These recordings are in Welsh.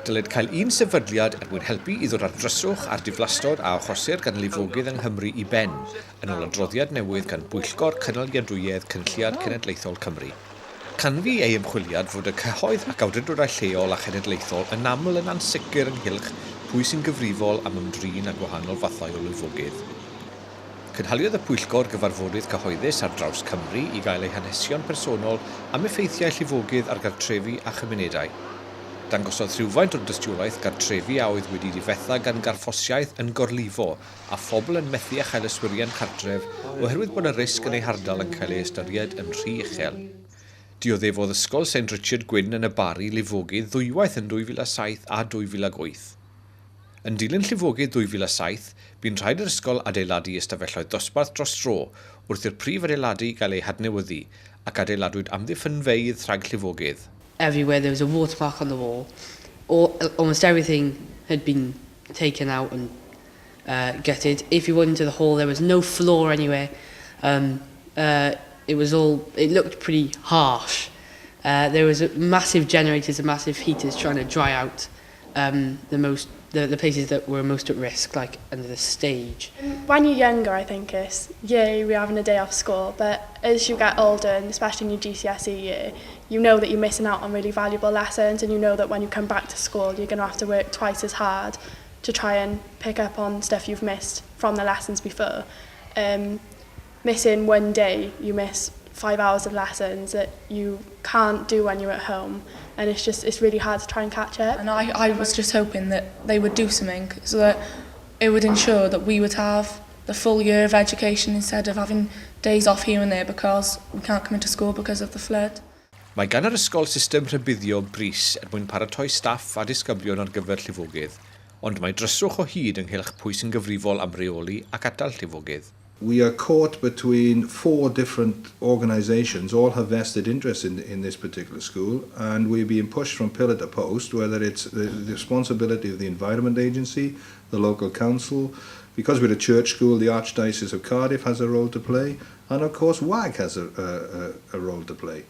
Dylid cael un sefydliad er mwyn helpu i ddod ar dryswch ar diflastod a achosir gan lifogydd yng Nghymru i ben, yn ôl adroddiad newydd gan Bwyllgor Cynaliadwyedd Cynlliad Cenedlaethol Cymru. Canfu ei ymchwiliad fod y cyhoedd ac awdurdodau lleol a chenedlaethol yn aml yn ansicr ynghylch pwy sy'n gyfrifol am ymdrin â gwahanol fathau o lifogydd. Cynhaliodd y Pwyllgor gyfarfodydd cyhoeddus ar draws Cymru i gael eu hanesion personol am effeithiau llifogydd ar gartrefi a chymunedau. Dangosodd rhywfaint o'r dystiolaeth gartrefi a oedd wedi difetha gan garffosiaeth yn gorlifo a phobl yn methu a chael yswiriant cartref oherwydd bod y risg yn ei hardal yn cael ei ystyried yn rhy uchel. Dioddefodd ysgol St Richard Gwyn yn y Bari lifogydd ddwywaith yn 2007 a 2008. Yn dilyn llifogydd 2007, bu'n rhaid yr ysgol adeiladu ystafelloedd dosbarth dros dro wrth i'r prif adeiladu gael ei hadnewyddu ac adeiladwyd amddiffynfeydd rhag llifogydd. Everywhere there was a watermark on the wall. Almost everything had been taken out and gutted. If you went into the hall, there was no floor anywhere. It looked pretty harsh. There was massive generators and massive heaters trying to dry out the places that were most at risk, like under the stage. When you're younger, I think you're having a day off school, but as you get older, and especially in your GCSE year, you know that you're missing out on really valuable lessons, and you know that when you come back to school, you're going to have to work twice as hard to try and pick up on stuff you've missed from the lessons before. Missing one day, you miss 5 hours of lessons that you can't do when you're at home, and it's really hard to try and catch up. And I was just hoping that they would do something so that it would ensure that we would have the full year of education instead of having days off here and there because we can't come into school because of the flood. Mae gan yr ysgol system rhybuddio bris er mwyn paratoi staff a disgyblion ar gyfer llifogydd, ond mae dryswch o hyd ynghylch pwy sy'n gyfrifol am reoli ac atal llifogydd. We are caught between 4 different organisations, all have vested interest in this particular school, and we're being pushed from pillar to post, whether it's the responsibility of the Environment Agency, the local council, because we're a church school, the Archdiocese of Cardiff has a role to play, and of course WAG has a role to play.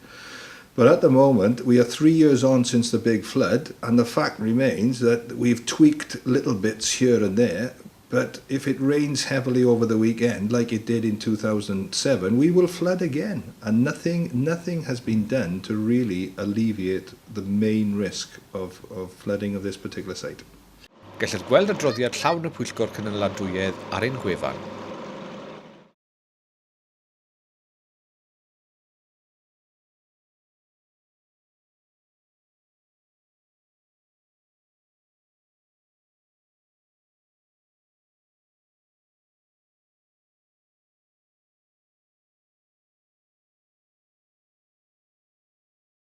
But at the moment, we are 3 years on since the big flood, and the fact remains that we've tweaked little bits here and there. But if it rains heavily over the weekend, like it did in 2007, we will flood again. And nothing has been done to really alleviate the main risk of flooding of this particular site. Gellir gweld adroddiad llawn y Pwyllgor Cynaliadwyedd ar ein gwefan.